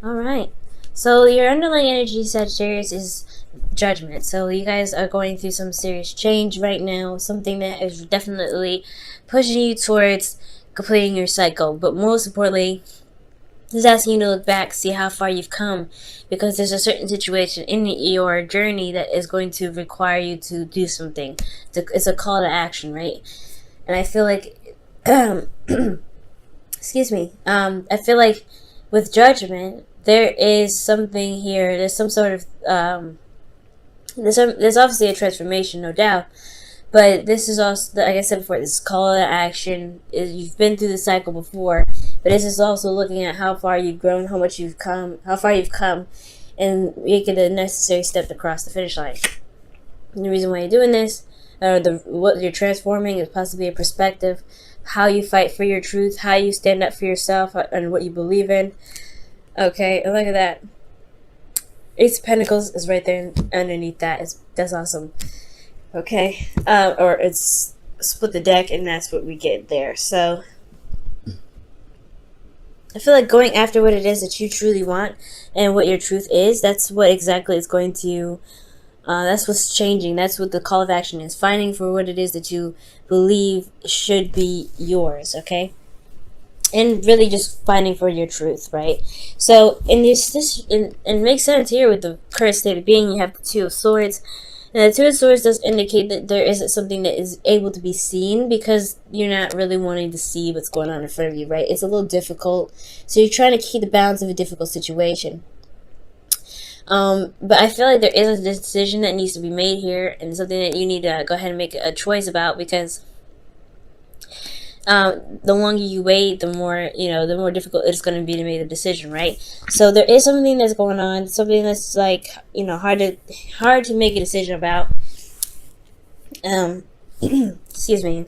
All right. So your underlying energy, Sagittarius, is judgment. So you guys are going through some serious change right now, something that is definitely pushing you towards completing your cycle. But most importantly, it's asking you to look back, see how far you've come, because there's a certain situation in your journey that is going to require you to do something. It's a call to action, right? And I feel like, excuse me, I feel like with judgment, there is something here. There's some sort of there's obviously a transformation, no doubt. But this is also, like I said before, this call to action. You've been through the cycle before, but this is also looking at how far you've grown, how much you've come, how far you've come, and making the necessary step to cross the finish line. And the reason why you're doing this, what you're transforming, is possibly a perspective, how you fight for your truth, how you stand up for yourself, and what you believe in. Okay, and look at that. Ace of Pentacles is right there underneath that. That's awesome. Okay, or it's split the deck, and that's what we get there. So I feel like going after what it is that you truly want and what your truth is, that's what exactly is going to, that's what's changing. That's what the call of action is. Finding for what it is that you believe should be yours, okay? And really just finding for your truth, right? So, it makes sense here with the current state of being. You have the Two of Swords. And the Two of Swords does indicate that there isn't something that is able to be seen, because you're not really wanting to see what's going on in front of you, right? It's a little difficult. So you're trying to keep the balance of a difficult situation. But I feel like there is a decision that needs to be made here, and something that you need to go ahead and make a choice about, because the longer you wait, the more difficult it's going to be to make the decision, right? So there is something that's going on, something that's like, hard to make a decision about. Excuse me.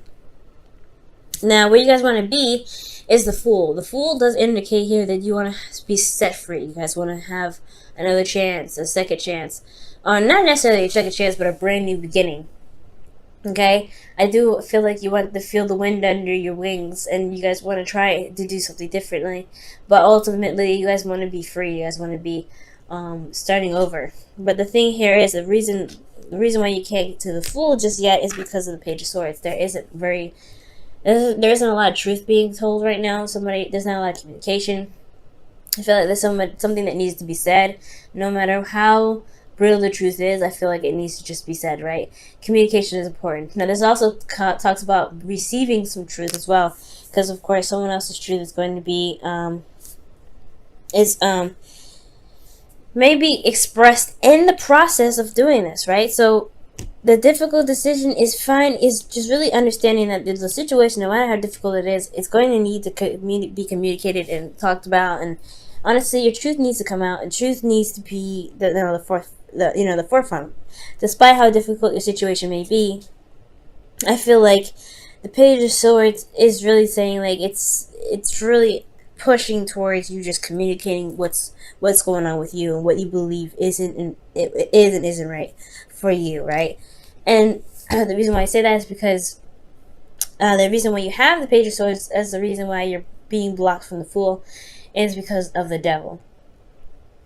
Now, where you guys want to be is the Fool. The Fool does indicate here that you want to be set free. You guys want to have another chance, a second chance. Not necessarily a second chance, but a brand new beginning. Okay? I do feel like you want to feel the wind under your wings, and you guys want to try to do something differently. But ultimately, you guys want to be free. You guys want to be starting over. But the thing here is, the reason why you can't get to the Fool just yet is because of the Page of Swords. There isn't a lot of truth being told right now. There's not a lot of communication. I feel like there's something that needs to be said. No matter how brutal the truth is, I feel like it needs to just be said, right? Communication is important. Now, this also talks about receiving some truth as well, because of course someone else's truth is going to be maybe expressed in the process of doing this, right? So the difficult decision is just really understanding that there's a situation, no matter how difficult it is, it's going to need to be communicated and talked about. And honestly, your truth needs to come out, and truth needs to be the forefront. Despite how difficult your situation may be, I feel like the Page of Swords is really saying, like, it's really pushing towards you just communicating what's going on with you and what you believe isn't right for you, right? And the reason why I say that is because the reason why you have the Page of Swords as the reason why you're being blocked from the Fool is because of the Devil.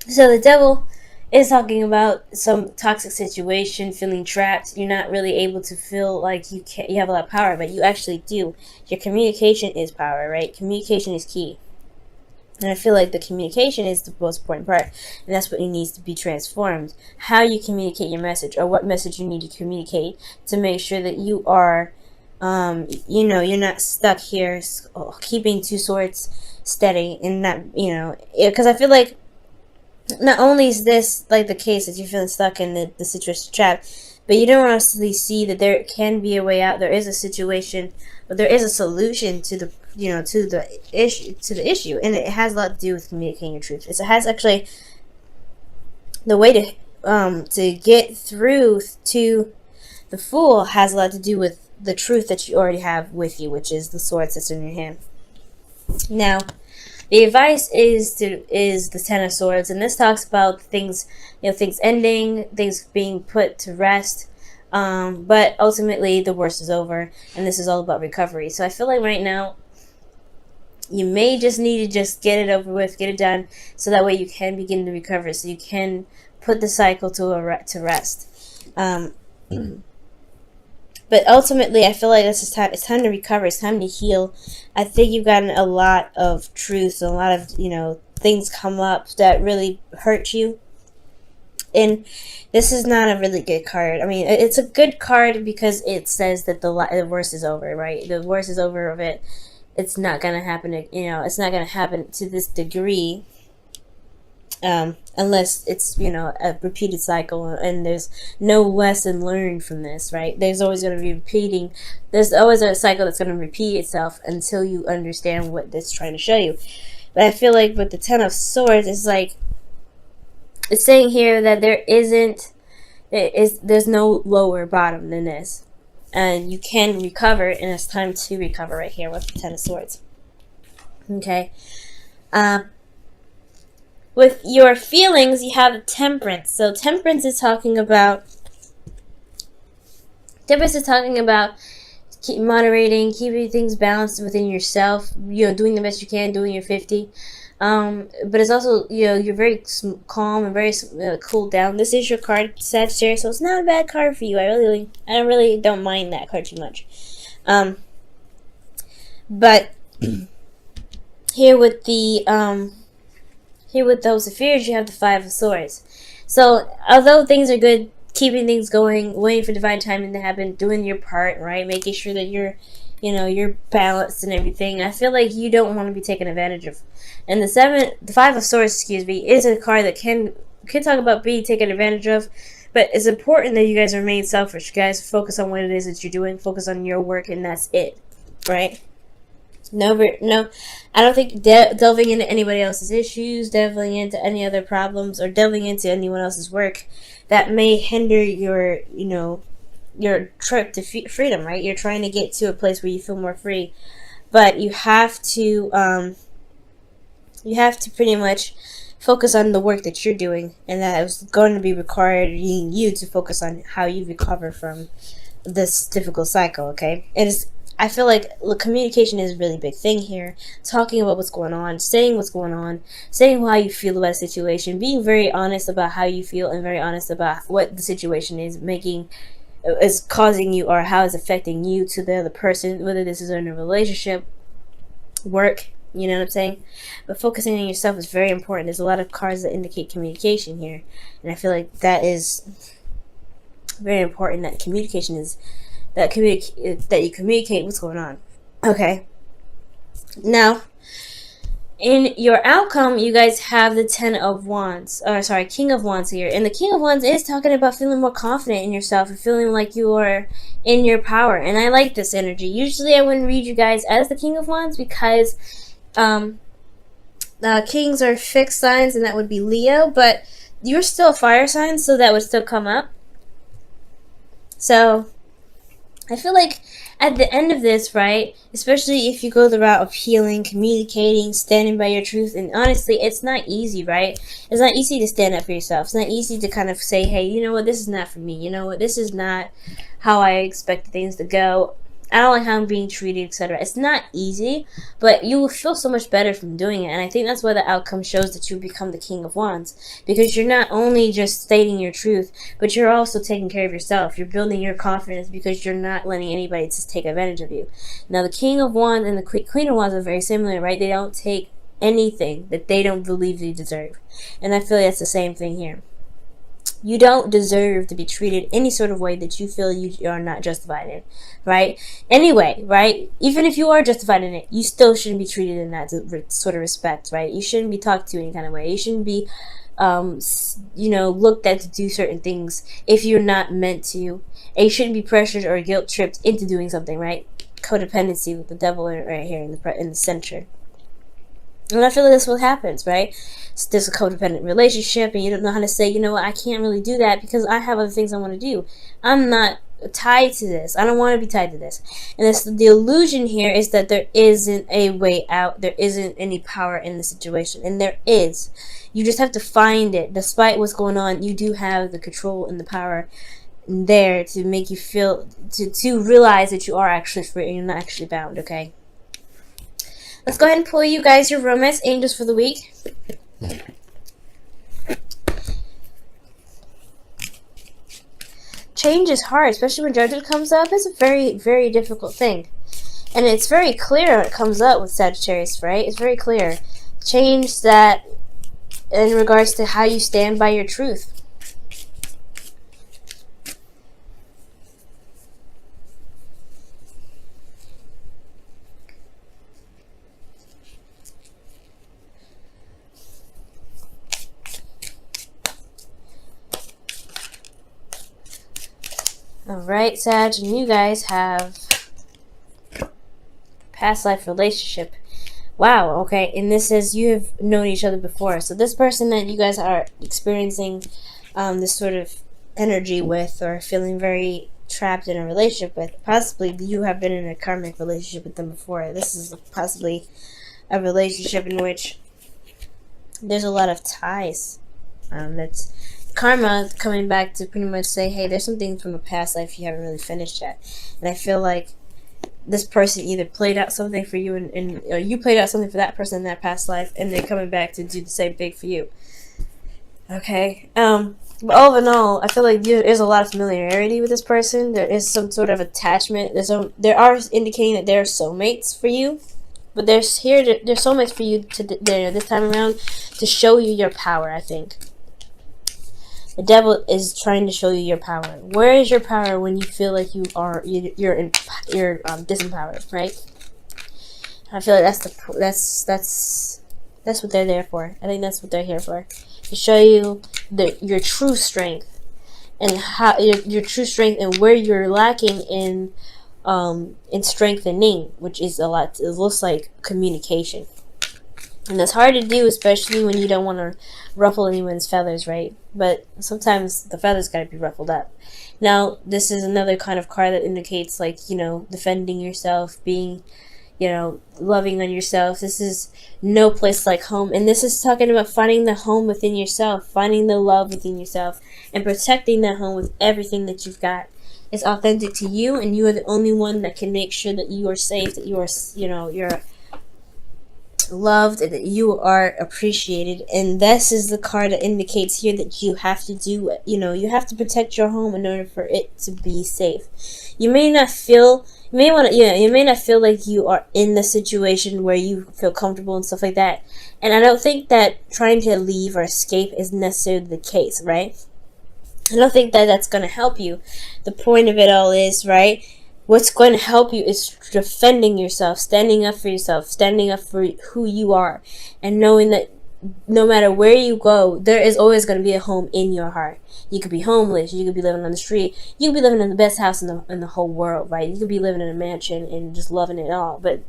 So the Devil is talking about some toxic situation, feeling trapped. You're not really able to feel like you have a lot of power, but you actually do. Your communication is power, right? Communication is key. And I feel like the communication is the most important part, and that's what needs to be transformed. How you communicate your message, or what message you need to communicate to make sure that you are, you're not stuck here keeping two swords steady, and not, because I feel like not only is this like the case that you're feeling stuck in the situation trapped, but you don't honestly see that there can be a way out. There is a situation, but there is a solution to the issue, and it has a lot to do with communicating your truth. It has actually the way to get through to the Fool has a lot to do with the truth that you already have with you, which is the sword that's in your hand. Now, the advice is the Ten of Swords, and this talks about things ending, things being put to rest. But ultimately, the worst is over, and this is all about recovery. So I feel like right now, You may just need to just get it over with, get it done, so that way you can begin to recover, so you can put the cycle to rest. But ultimately, I feel like this is time. It's time to recover. It's time to heal. I think you've gotten a lot of truths, a lot of things come up that really hurt you. And this is not a really good card. I mean, it's a good card because it says that the worst is over, right? The worst is over of it. It's not gonna happen. It's not gonna happen to this degree. Unless it's a repeated cycle and there's no lesson learned from this, right? There's always going to be repeating. There's always a cycle that's going to repeat itself until you understand what it's trying to show you. But I feel like with the Ten of Swords, it's like it's saying here that there's no lower bottom than this, and you can recover, and it's time to recover right here with the Ten of Swords. Okay. With your feelings, you have Temperance. So Temperance is talking about moderating, keeping things balanced within yourself. Doing the best you can, doing your 50. But it's also you're very calm and very cooled down. This is your card, Sagittarius, so it's not a bad card for you. I really don't mind that card too much. But here with the Here with those affairs, you have the Five of Swords. So, although things are good, keeping things going, waiting for divine timing to happen, doing your part, right? Making sure that you're balanced and everything. I feel like you don't want to be taken advantage of. And the Five of Swords, is a card that can talk about being taken advantage of. But it's important that you guys remain selfish. You guys focus on what it is that you're doing. Focus on your work, and that's it, right? No, I don't think delving into anybody else's issues, delving into any other problems, or delving into anyone else's work that may hinder your trip to freedom, right? You're trying to get to a place where you feel more free, but you have to pretty much focus on the work that you're doing, and that is going to be requiring you to focus on how you recover from this difficult cycle. Okay, I feel like communication is a really big thing here. Talking about what's going on, saying what's going on, saying how you feel about a situation, being very honest about how you feel and very honest about what the situation is causing you or how it's affecting you to the other person, whether this is in a relationship, work, you know what I'm saying? But focusing on yourself is very important. There's a lot of cards that indicate communication here, and I feel like that is very important, that communication is that you communicate what's going on. Okay. Now, in your outcome, you guys have the King of Wands here. And the King of Wands is talking about feeling more confident in yourself and feeling like you are in your power. And I like this energy. Usually I wouldn't read you guys as the King of Wands because kings are fixed signs, and that would be Leo, but you're still a fire sign, so that would still come up. So I feel like at the end of this, right, especially if you go the route of healing, communicating, standing by your truth, and honestly, it's not easy, right? It's not easy to stand up for yourself. It's not easy to kind of say, hey, you know what, this is not for me. You know what, this is not how I expect things to go. I don't like how I'm being treated, etc. It's not easy, but you will feel so much better from doing it. And I think that's why the outcome shows that you become the King of Wands. Because you're not only just stating your truth, but you're also taking care of yourself. You're building your confidence because you're not letting anybody just take advantage of you. Now, the King of Wands and the Queen of Wands are very similar, right? They don't take anything that they don't believe they deserve. And I feel like that's the same thing here. You don't deserve to be treated any sort of way that you feel you are not justified in, right? Anyway, right? Even if you are justified in it, you still shouldn't be treated in that sort of respect, right? You shouldn't be talked to any kind of way. You shouldn't be, looked at to do certain things if you're not meant to. And you shouldn't be pressured or guilt tripped into doing something, right? Codependency with the devil right here in the center. And I feel like that's what happens, right? There's a codependent relationship, and you don't know how to say, you know what, I can't really do that because I have other things I want to do. I'm not tied to this. I don't want to be tied to this. And the illusion here is that there isn't a way out. There isn't any power in the situation. And there is. You just have to find it. Despite what's going on, you do have the control and the power there to make you feel, to realize that you are actually free and you're not actually bound, okay? Let's go ahead and pull you guys your romance angels for the week. Change is hard, especially when Judgment comes up. It's a very, very difficult thing. And it's very clear when it comes up with Sagittarius, right? It's very clear. Change that in regards to how you stand by your truth. Alright, Sag, and you guys have past life relationship. Wow, okay, and this is, you have known each other before. So this person that you guys are experiencing this sort of energy with, or feeling very trapped in a relationship with, possibly you have been in a karmic relationship with them before. This is possibly a relationship in which there's a lot of ties. That's karma coming back to pretty much say, hey, there's something from a past life you haven't really finished yet. And I feel like this person either played out something for you and or you played out something for that person in that past life, and they're coming back to do the same thing for you. Okay. But all in all, I feel like there's a lot of familiarity with this person. There is some sort of attachment. There are indicating that they're soulmates for you. But there's soulmates for you this time around to show you your power, I think. The devil is trying to show you your power. Where is your power when you feel like you're disempowered, right? I feel like that's what they're there for. I think that's what they're here for, to show you your true strength, and how your true strength, and where you're lacking in strengthening, which is a lot. It looks like communication. And that's hard to do, especially when you don't want to ruffle anyone's feathers, right? But sometimes the feathers got to be ruffled up. Now, this is another kind of card that indicates, like, defending yourself, being, loving on yourself. This is no place like home. And this is talking about finding the home within yourself, finding the love within yourself, and protecting that home with everything that you've got. It's authentic to you, and you are the only one that can make sure that you are safe, that you are, you're loved, and that you are appreciated. And this is the card that indicates here that you have to do, you have to protect your home in order for it to be safe. You may not feel like you are in the situation where you feel comfortable and stuff like that. And I don't think that trying to leave or escape is necessarily the case, right? I don't think that that's going to help you. The point of it all is, right, what's going to help you is defending yourself, standing up for yourself, standing up for who you are, and knowing that no matter where you go, there is always going to be a home in your heart. You could be homeless, you could be living on the street, you could be living in the best house in the whole world, right? You could be living in a mansion and just loving it all. But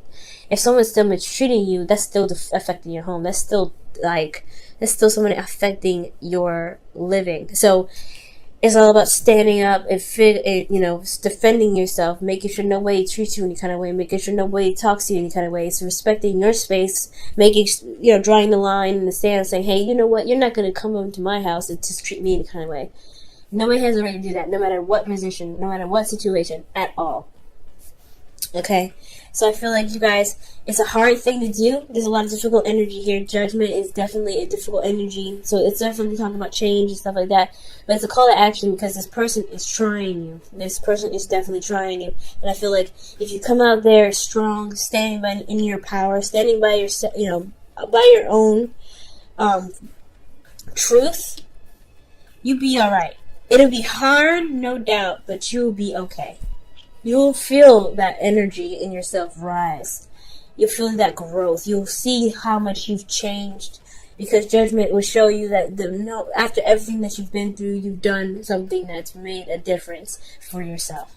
if someone's still mistreating you, that's still affecting your home. That's still someone affecting your living. So it's all about standing up and defending yourself, making sure nobody treats you any kind of way, making sure nobody talks to you any kind of way. So respecting your space, drawing the line in the sand, saying, hey, you know what, you're not going to come into my house and just treat me any kind of way. Nobody has the right to do that, no matter what position, no matter what situation at all. Okay? So I feel like, you guys, it's a hard thing to do. There's a lot of difficult energy here. Judgment is definitely a difficult energy. So it's definitely talking about change and stuff like that. But it's a call to action because this person is trying you. This person is definitely trying you. And I feel like if you come out there strong, standing in your power, standing by your, by your own truth, you'll be alright. It'll be hard, no doubt, but you'll be okay. You'll feel that energy in yourself rise. You'll feel that growth. You'll see how much you've changed, because Judgment will show you that after everything that you've been through, you've done something that's made a difference for yourself.